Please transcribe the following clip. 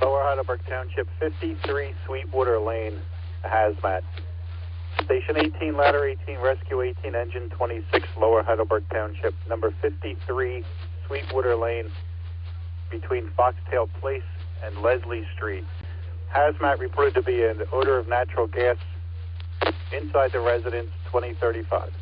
Lower Heidelberg Township, 53 Sweetwater Lane, Hazmat. Station 18, ladder 18, rescue 18, engine 26, Lower Heidelberg Township, number 53 Sweetwater Lane, between Foxtail Place and Leslie Street. Hazmat reported to be an odor of natural gas inside the residence, 2035.